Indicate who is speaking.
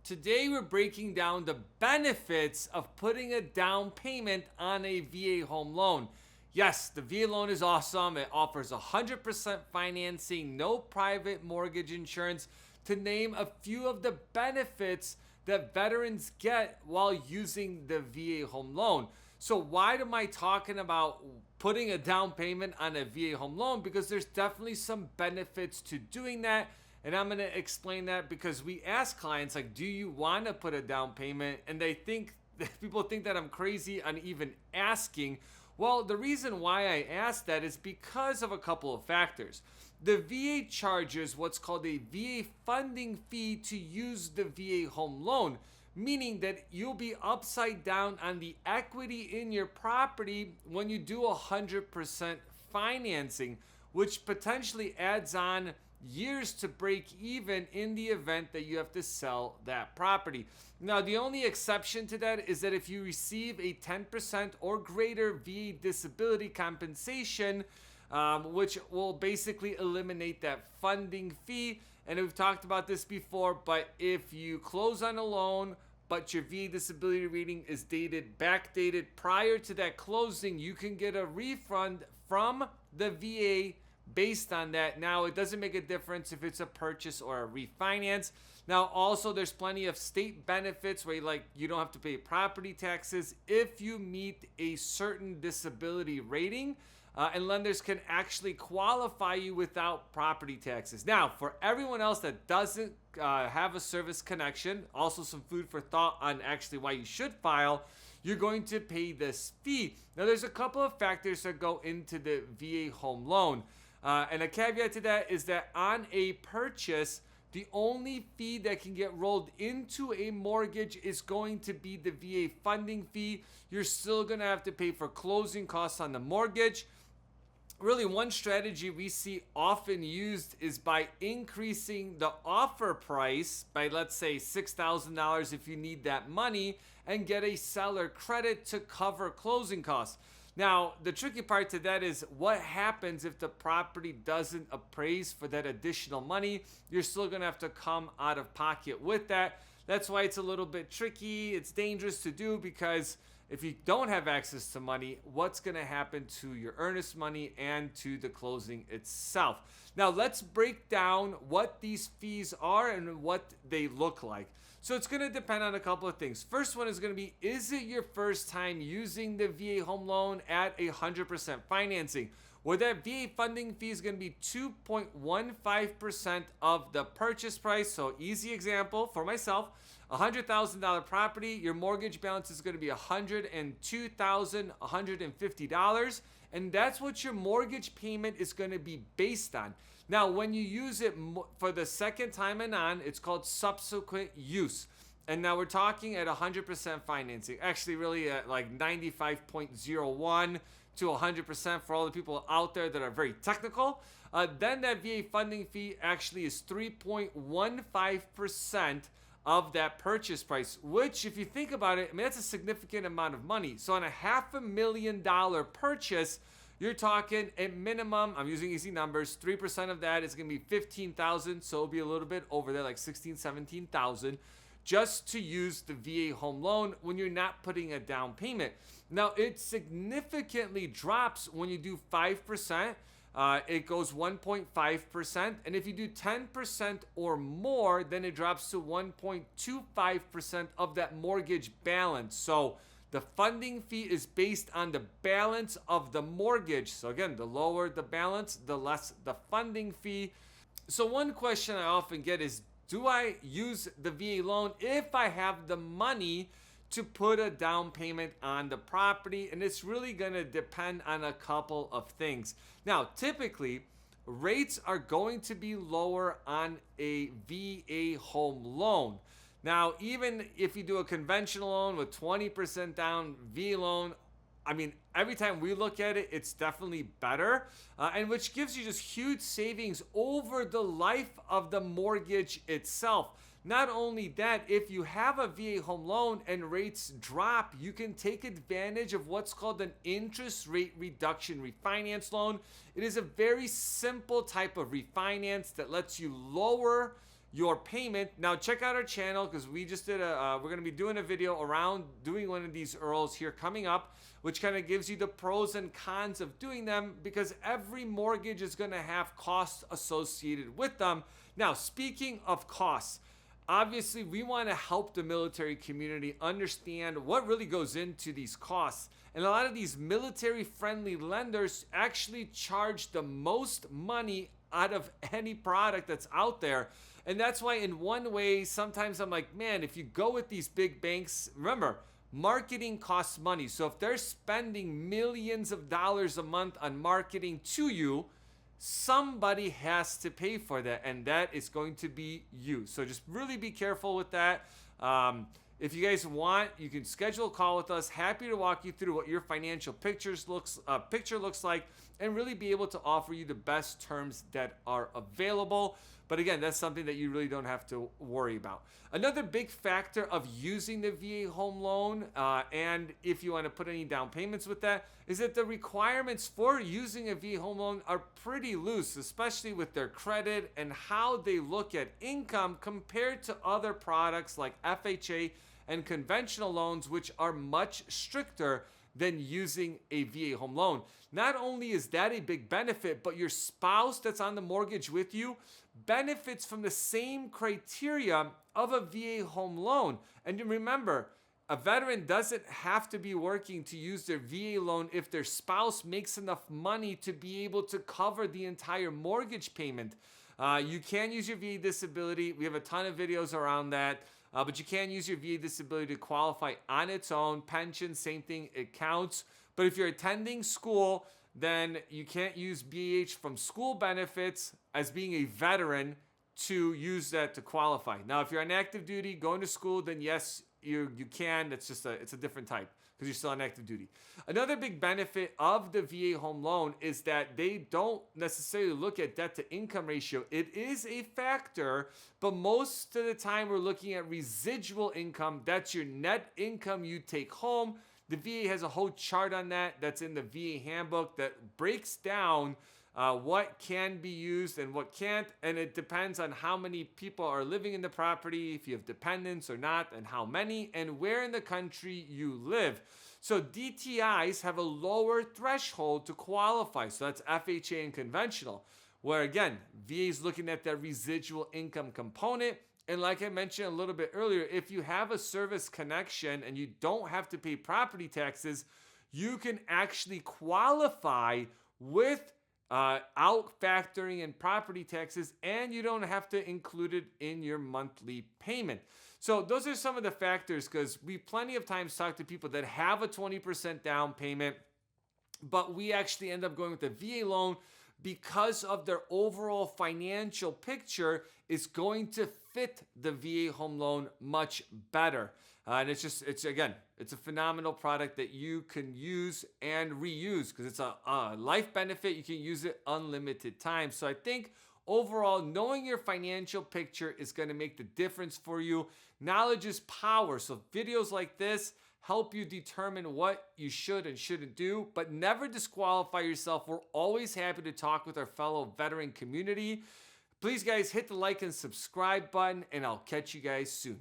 Speaker 1: Today we're breaking down the benefits of putting a down payment on a VA home loan. Yes, the VA loan is awesome. It offers 100% financing, no private mortgage insurance, to name a few of the benefits that veterans get while using the VA home loan. So why am I talking about putting a down payment on a VA home loan? Because there's definitely some benefits to doing that. And I'm going to explain that because we ask clients, like, do you want to put a down payment? And people think that I'm crazy on even asking. Well, the reason why I ask that is because of a couple of factors. The VA charges what's called a VA funding fee to use the VA home loan, meaning that you'll be upside down on the equity in your property when you do 100% financing, which potentially adds on years to break even in the event that you have to sell that property. Now, the only exception to that is that if you receive a 10% or greater VA disability compensation, which will basically eliminate that funding fee. And we've talked about this before, but if you close on a loan, but your VA disability rating is backdated prior to that closing, you can get a refund from the VA based on that. Now, it doesn't make a difference if it's a purchase or a refinance. Now, also, there's plenty of state benefits where you don't have to pay property taxes if you meet a certain disability rating, and lenders can actually qualify you without property taxes. Now, for everyone else that doesn't have a service connection, also some food for thought on actually why you should file, you're going to pay this fee. Now, there's a couple of factors that go into the VA home loan. And a caveat to that is that on a purchase, the only fee that can get rolled into a mortgage is going to be the VA funding fee. You're still going to have to pay for closing costs on the mortgage. Really, one strategy we see often used is by increasing the offer price by, let's say, $6,000 if you need that money, and get a seller credit to cover closing costs. Now, the tricky part to that is what happens if the property doesn't appraise for that additional money. You're still going to have to come out of pocket with that. That's why it's a little bit tricky. It's dangerous to do because if you don't have access to money, what's going to happen to your earnest money and to the closing itself? Now, let's break down what these fees are and what they look like. So it's going to depend on a couple of things. First one is going to be, is it your first time using the VA home loan at 100% financing? Where that VA funding fee is going to be 2.15% of the purchase price. So easy example for myself, $100,000 property, your mortgage balance is going to be $102,150. And that's what your mortgage payment is going to be based on. Now, when you use it for the second time and on, it's called subsequent use. And now we're talking at 100% financing. Actually, really at like 95.01 to 100% for all the people out there that are very technical. Then that VA funding fee actually is 3.15% of that purchase price, which, if you think about it, I mean, that's a significant amount of money. So on a $500,000 purchase, you're talking at minimum, I'm using easy numbers, 3% of that is going to be $15,000. So it'll be a little bit over there, like $16,000, $17,000, just to use the VA home loan when you're not putting a down payment. Now, it significantly drops when you do 5%. It goes 1.5%. And if you do 10% or more, then it drops to 1.25% of that mortgage balance. So the funding fee is based on the balance of the mortgage. So again, the lower the balance, the less the funding fee. So one question I often get is, do I use the VA loan if I have the money to put a down payment on the property? And it's really going to depend on a couple of things. Now, typically, rates are going to be lower on a VA home loan. Now, even if you do a conventional loan with 20% down, VA loan, I mean, every time we look at it, it's definitely better, and which gives you just huge savings over the life of the mortgage itself. Not only that, if you have a VA home loan and rates drop, you can take advantage of what's called an interest rate reduction refinance loan. It is a very simple type of refinance that lets you lower your payment. Now check out our channel because we just did we're going to be doing a video around doing one of these IRRRLs here coming up, which kind of gives you the pros and cons of doing them, because every mortgage is going to have costs associated with them. Now, speaking of costs, obviously we want to help the military community understand what really goes into these costs. And a lot of these military friendly lenders actually charge the most money out of any product that's out there. And that's why in one way, sometimes I'm like, man, if you go with these big banks, remember, marketing costs money. So if they're spending millions of dollars a month on marketing to you, somebody has to pay for that, and that is going to be you. So just really be careful with that. If you guys want, you can schedule a call with us. Happy to walk you through what your financial picture looks like, and really be able to offer you the best terms that are available. But again, that's something that you really don't have to worry about. Another big factor of using the VA home loan, and if you want to put any down payments with that, is that the requirements for using a VA home loan are pretty loose, especially with their credit and how they look at income compared to other products like FHA and conventional loans, which are much stricter than using a VA home loan. Not only is that a big benefit, but your spouse that's on the mortgage with you benefits from the same criteria of a VA home loan. And remember, a veteran doesn't have to be working to use their VA loan if their spouse makes enough money to be able to cover the entire mortgage payment. You can use your VA disability. We have a ton of videos around that. But you can use your VA disability to qualify on its own. Pension, same thing, it counts. But if you're attending school, then you can't use BH from school benefits as being a veteran to use that to qualify. Now, if you're on active duty, going to school, then yes, you can. It's a different type because you're still on active duty. Another big benefit of the VA home loan is that they don't necessarily look at debt to income ratio. It is a factor, but most of the time we're looking at residual income. That's your net income you take home. The VA has a whole chart on that. That's in the VA handbook that breaks down what can be used and what can't. And it depends on how many people are living in the property, if you have dependents or not, and how many, and where in the country you live. So DTIs have a lower threshold to qualify. So that's FHA and conventional, where again, VA is looking at that residual income component. And like I mentioned a little bit earlier, if you have a service connection and you don't have to pay property taxes, you can actually qualify with out factoring in property taxes, and you don't have to include it in your monthly payment. So those are some of the factors, because we plenty of times talk to people that have a 20% down payment, but we actually end up going with the VA loan because of their overall financial picture is going to fit the VA home loan much better. And it's a phenomenal product that you can use and reuse because it's a life benefit. You can use it unlimited time. So I think overall, knowing your financial picture is going to make the difference for you. Knowledge is power. So videos like this help you determine what you should and shouldn't do, but never disqualify yourself. We're always happy to talk with our fellow veteran community. Please, guys, hit the like and subscribe button, and I'll catch you guys soon.